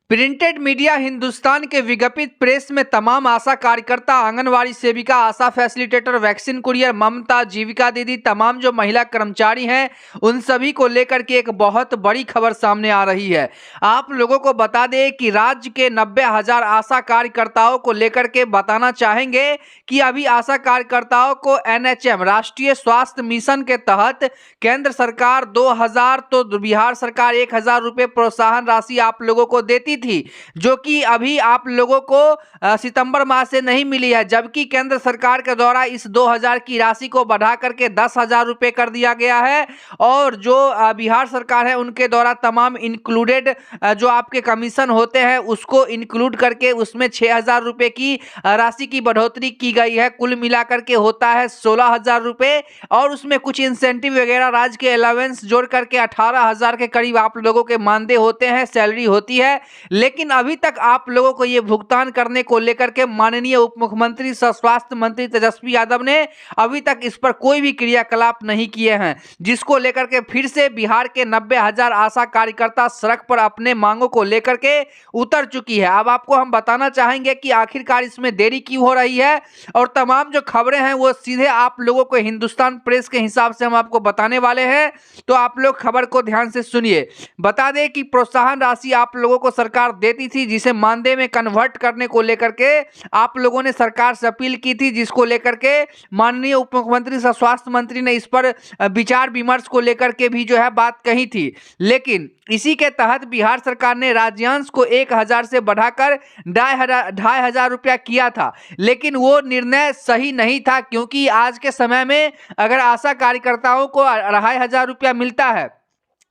Printed media Hindustan के विज्ञापित press में तमाम आशा कार्यकर्ता, आंगनवाड़ी सेविका, आशा फैसिलिटेटर, वैक्सीन कुरियर, ममता, जीविका दीदी, तमाम जो महिला कर्मचारी हैं, उन सभी को लेकर के एक बहुत बड़ी खबर सामने आ रही है। आप लोगों को बता दें कि राज्य के 90,000 आशा कार्यकर्ताओं को लेकर के बताना चाहेंगे कि अभी आशा कार्यकर्ताओं को NHM राष्ट्रीय स्वास्थ्य मिशन के तहत केंद्र सरकार 2,000 तो बिहार सरकार 1,000 रुपये प्रोत्साहन राशि आप लोगों को देती थी, जो कि अभी आप लोगों को सितंबर माह से नहीं मिली है, जबकि केंद्र सरकार के द्वारा इस 2,000 की राशि को बढ़ा करके 10,000 रुपये कर दिया गया है। और जो बिहार सरकार है उनके द्वारा तमाम इंक्लूडेड जो आपके कमीशन होते हैं उसको इंक्लूड करके उसमें 6,000 रुपये की राशि की बढ़ोतरी की गई है। कुल मिलाकर के होता है 16,000 रुपये, और उसमें कुछ इंसेंटिव वगैरह राज्य के अलावेंस जोड़ करके 18,000 के करीब आप लोगों के मानदेय होते हैं, सैलरी होती है। लेकिन अभी तक आप लोगों को यह भुगतान करने को लेकर के माननीय उप मुख्यमंत्री सह स्वास्थ्य मंत्री तेजस्वी यादव ने अभी तक इस पर कोई भी क्रियाकलाप नहीं किए हैं, जिसको लेकर के फिर से बिहार के 90,000 आशा कार्यकर्ता सड़क पर अपने मांगों को लेकर के उतर चुकी है। अब आपको हम बताना चाहेंगे कि आखिरकार इसमें देरी क्यों हो रही है, और तमाम जो खबरें हैं वो सीधे आप लोगों को हिंदुस्तान प्रेस के हिसाब से हम आपको बताने वाले हैं। तो आप लोग खबर को ध्यान से सुनिए। बता दें कि प्रोत्साहन राशि आप लोगों को सरकार देती थी, जिसे मानदेय में कन्वर्ट करने को लेकर के आप लोगों ने सरकार से अपील की थी, जिसको लेकर के माननीय उप मुख्यमंत्री सह स्वास्थ्य मंत्री ने इस पर विचार विमर्श को लेकर के भी जो है बात कही थी। लेकिन इसी के तहत बिहार सरकार ने राज्यांश को 1,000 से बढ़ाकर 2,500 रुपया किया था, लेकिन वो निर्णय सही नहीं था, क्योंकि आज के समय में अगर आशा कार्यकर्ताओं को 2,500 रुपया मिलता है,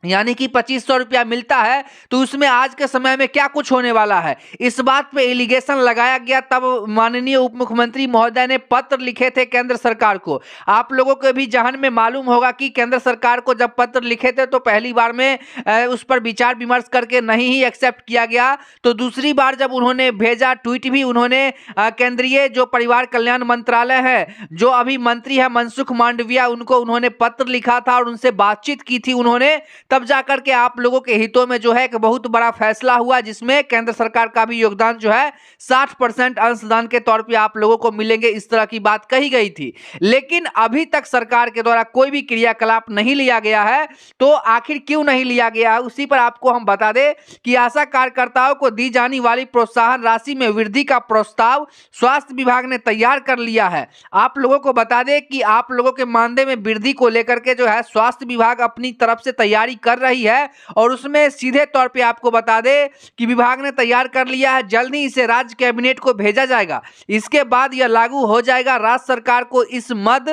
यानी कि 2,500 रुपया मिलता है, तो उसमें आज के समय में क्या कुछ होने वाला है, इस बात पे एलिगेशन लगाया गया। तब माननीय उप मुख्यमंत्री महोदय ने पत्र लिखे थे केंद्र सरकार को। आप लोगों को भी जहन में मालूम होगा कि केंद्र सरकार को जब पत्र लिखे थे तो पहली बार में उस पर विचार विमर्श करके नहीं ही एक्सेप्ट किया गया। तो दूसरी बार जब उन्होंने भेजा, ट्वीट भी उन्होंने केंद्रीय जो परिवार कल्याण मंत्रालय है, जो अभी मंत्री है मनसुख मांडविया, उनको उन्होंने पत्र लिखा था और उनसे बातचीत की थी उन्होंने। तब जाकर के आप लोगों के हितों में जो है एक बहुत बड़ा फैसला हुआ, जिसमें केंद्र सरकार का भी योगदान जो है 60% अंशदान के तौर पे आप लोगों को मिलेंगे, इस तरह की बात कही गई थी। लेकिन अभी तक सरकार के द्वारा कोई भी क्रियाकलाप नहीं लिया गया है। तो आखिर क्यों नहीं लिया गया है, उसी पर आपको हम बता दें कि आशा कार्यकर्ताओं को दी जाने वाली प्रोत्साहन राशि में वृद्धि का प्रस्ताव स्वास्थ्य विभाग ने तैयार कर लिया है। आप लोगों को बता दें कि आप लोगों के मानदेय में वृद्धि को लेकर के जो है स्वास्थ्य विभाग अपनी तरफ से तैयारी कर रही है, और उसमें सीधे तौर पे आपको बता दें कि विभाग ने तैयार कर लिया है। जल्द ही इसे राज्य कैबिनेट को भेजा जाएगा। इसके बाद यह लागू हो जाएगा। राज्य सरकार को इस मद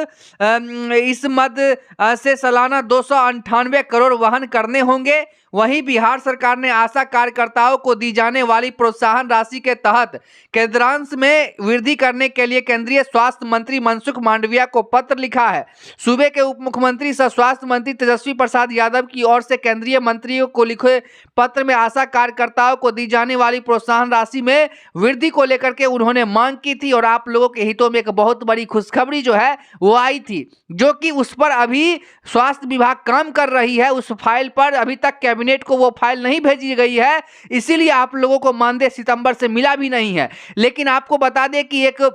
से सालाना 298 करोड़ वहन करने होंगे। वहीं बिहार सरकार ने आशा कार्यकर्ताओं को दी जाने वाली प्रोत्साहन राशि के तहत केंद्रांश में वृद्धि करने के लिए केंद्रीय स्वास्थ्य मंत्री मनसुख मांडविया को पत्र लिखा है। सूबे के उप मुख्यमंत्री सह स्वास्थ्य मंत्री तेजस्वी प्रसाद यादव की ओर से केंद्रीय मंत्रियों को लिखे पत्र में आशा कार्यकर्ताओं को दी जाने वाली प्रोत्साहन राशि में वृद्धि को लेकर के उन्होंने मांग की थी, और आप लोगों के हितों में एक बहुत बड़ी खुशखबरी जो है वो आई थी, जो कि उस पर अभी स्वास्थ्य विभाग काम कर रही है। उस फाइल पर अभी तक कैबिनेट को वो फाइल नहीं भेजी गई है, इसीलिए आप लोगों को मानदेय सितंबर से मिला भी नहीं है। लेकिन आपको बता दें कि एक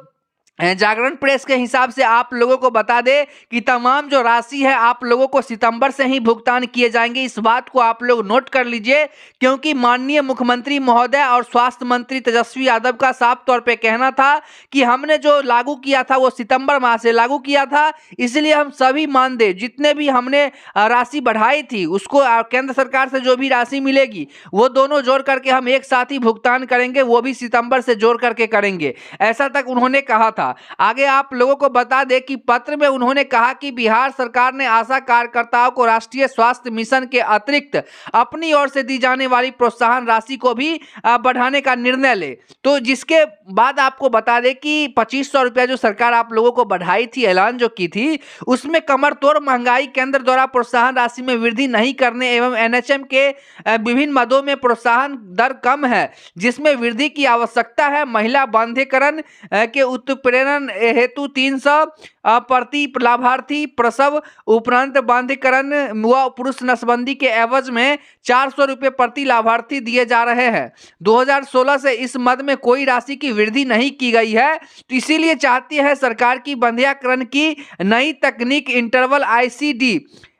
जागरण प्रेस के हिसाब से आप लोगों को बता दें कि तमाम जो राशि है आप लोगों को सितंबर से ही भुगतान किए जाएंगे। इस बात को आप लोग नोट कर लीजिए, क्योंकि माननीय मुख्यमंत्री महोदय और स्वास्थ्य मंत्री तेजस्वी यादव का साफ तौर पे कहना था कि हमने जो लागू किया था वो सितंबर माह से लागू किया था, इसलिए हम सभी मानदेय जितने भी हमने राशि बढ़ाई थी उसको केंद्र सरकार से जो भी राशि मिलेगी वो दोनों जोड़ करके हम एक साथ ही भुगतान करेंगे, वो भी सितंबर से जोड़ करके करेंगे, ऐसा तक उन्होंने कहा था। आगे आप लोगों को बता दें कि पत्र में उन्होंने कहा कि बिहार सरकार ने आशा कार्यकर्ताओं को राष्ट्रीय स्वास्थ्य मिशन के अतिरिक्त अपनी ओर से दी जाने वाली प्रोत्साहन राशि को भी बढ़ाने का निर्णय ले। तो जिसके बाद आपको बता दें कि 2,500 रुपया जो सरकार आप लोगों को बढ़ाई थी, ऐलान जो की थी, उसमें कमर तोड़ महंगाई केंद्र द्वारा प्रोत्साहन राशि में वृद्धि नहीं करने एवं NHM के विभिन्न मदों में प्रोत्साहन दर कम है, जिसमें वृद्धि की आवश्यकता है। महिला बांधेकरण के उत्प्रेरक प्रेरण हेतु 300 प्रति लाभार्थी, प्रसव उपरांत बांधीकरण व पुरुष नसबंदी के एवज में 400 रुपये प्रति लाभार्थी दिए जा रहे हैं। 2016 से इस मद में कोई राशि की वृद्धि नहीं की गई है, तो इसीलिए चाहती है सरकार की बंध्याकरण की नई तकनीक इंटरवल ICD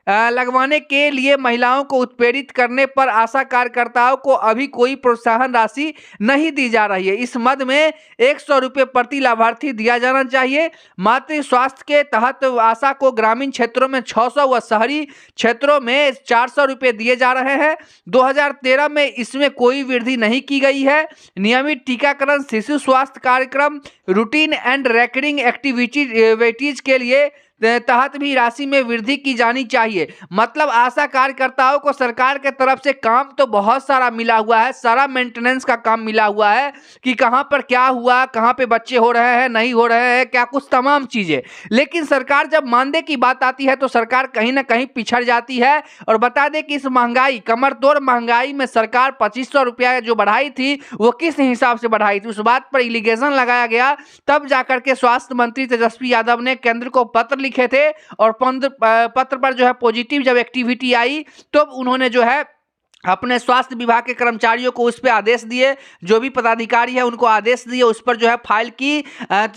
लगवाने के लिए महिलाओं को उत्प्रेरित करने पर आशा कार्यकर्ताओं को अभी कोई प्रोत्साहन राशि नहीं दी जा रही है। इस मद में 100 रुपये प्रति लाभार्थी दिया जाना चाहिए। मातृ स्वास्थ्य के तहत आशा को ग्रामीण क्षेत्रों में 600 व शहरी क्षेत्रों में 400 रुपये दिए जा रहे हैं। 2013 में इसमें कोई वृद्धि नहीं की गई है। नियमित टीकाकरण, शिशु स्वास्थ्य कार्यक्रम, रूटीन एंड रेकरिंग एक्टिविटीज के लिए तहत भी राशि में वृद्धि की जानी चाहिए। मतलब आशा कार्यकर्ताओं को सरकार के तरफ से काम तो बहुत सारा मिला हुआ है, सारा मेंटेनेंस का काम मिला हुआ है कि कहां पर क्या हुआ, कहां पे बच्चे हो रहे हैं, नहीं हो रहे हैं, क्या कुछ तमाम चीजें। लेकिन सरकार जब मानदेय की बात आती है तो सरकार कहीं ना कहीं पिछड़ जाती है। और बता दें कि इस महंगाई, कमर तोड़ महंगाई में सरकार 2500 रुपया जो बढ़ाई थी वो किस हिसाब से बढ़ाई थी, उस बात पर एलिगेशन लगाया गया। तब जाकर के स्वास्थ्य मंत्री तेजस्वी यादव ने केंद्र को पत्र लिखे थे और पत्र पर जो है पॉजिटिव जब एक्टिविटी आई तो उन्होंने जो है अपने स्वास्थ्य विभाग के कर्मचारियों को उस पर आदेश दिए, जो भी पदाधिकारी है उनको आदेश दिए, उस पर जो है फाइल की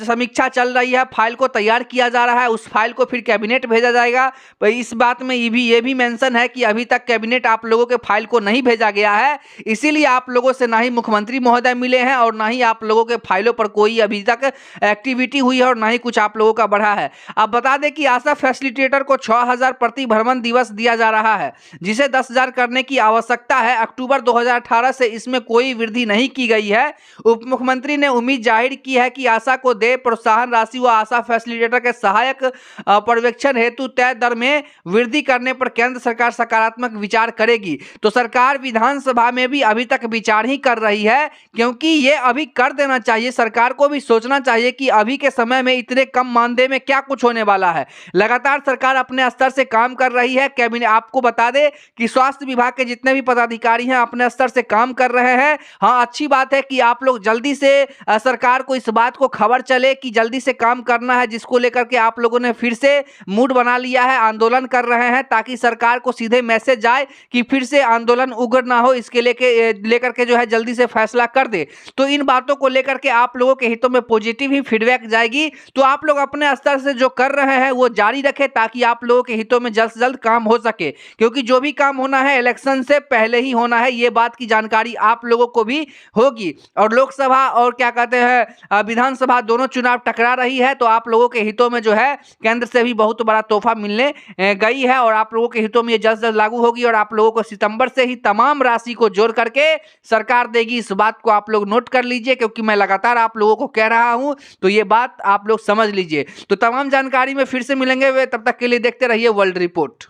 समीक्षा चल रही है, फाइल को तैयार किया जा रहा है, उस फाइल को फिर कैबिनेट भेजा जाएगा। इस बात में ये भी मेंशन है कि अभी तक कैबिनेट आप लोगों के फाइल को नहीं भेजा गया है, इसीलिए आप लोगों से ना ही मुख्यमंत्री महोदय मिले हैं और ना ही आप लोगों के फाइलों पर कोई अभी तक एक्टिविटी हुई है और ना ही कुछ आप लोगों का बढ़ा है। अब बता दें कि आशा फैसिलिटेटर को 6000 प्रति भ्रमण दिवस दिया जा रहा है, जिसे 10,000 करने की आवश्यकता है। अक्टूबर 2018 से इसमें कोई वृद्धि नहीं की गई है। उप मुख्यमंत्री ने उम्मीद जाहिर की है कि आशा को दे प्रोत्साहन राशि व आशा फैसिलिटेटर के सहायक पर्यवेक्षण हेतु तय दर में वृद्धि करने पर केंद्र सरकार सकारात्मक विचार करेगी। तो सरकार विधानसभा में भी अभी तक विचार ही कर रही है, क्योंकि ये अभी कर देना चाहिए। सरकार को भी सोचना चाहिए कि अभी के समय में इतने कम मानदेय में क्या कुछ होने वाला है। लगातार सरकार अपने स्तर से काम कर रही है। कैबिनेट आपको बता दे कि स्वास्थ्य विभाग के जितने भी पदाधिकारी हैं अपने स्तर से काम कर रहे हैं। हाँ, अच्छी बात है कि आप लोग जल्दी से सरकार को इस बात को खबर चले कि जल्दी से काम करना है, जिसको लेकर के आप लोगों ने फिर से मूड बना लिया है, आंदोलन कर रहे हैं, ताकि सरकार को सीधे मैसेज जाए कि फिर से आंदोलन उग्र ना हो, इसके लेकर के जो है जल्दी से फैसला कर दे। तो इन बातों को लेकर के आप लोगों के हितों में पॉजिटिव ही फीडबैक जाएगी। तो आप लोग अपने स्तर से जो कर रहे हैं वो जारी रखें, ताकि आप लोगों के हितों में जल्द से जल्द काम हो सके, क्योंकि जो भी काम होना है इलेक्शन से पहले ही होना है। ये बात की जानकारी आप लोगों को भी होगी। और लोकसभा और क्या कहते हैं विधानसभा दोनों चुनाव टकरा रही है, तो आप लोगों के हितों में जो है केंद्र से भी बहुत बड़ा तोहफा मिलने गई है और आप लोगों के हितों में ये जल्द से जल्द लागू होगी। और आप लोगों को सितंबर से ही तमाम राशि को जोड़ करके सरकार देगी। इस बात को आप लोग नोट कर लीजिए, क्योंकि मैं लगातार आप लोगों को कह रहा हूं, तो ये बात आप लोग समझ लीजिए। तो तमाम जानकारी में फिर से मिलेंगे, तब तक के लिए देखते रहिए वर्ल्ड रिपोर्ट।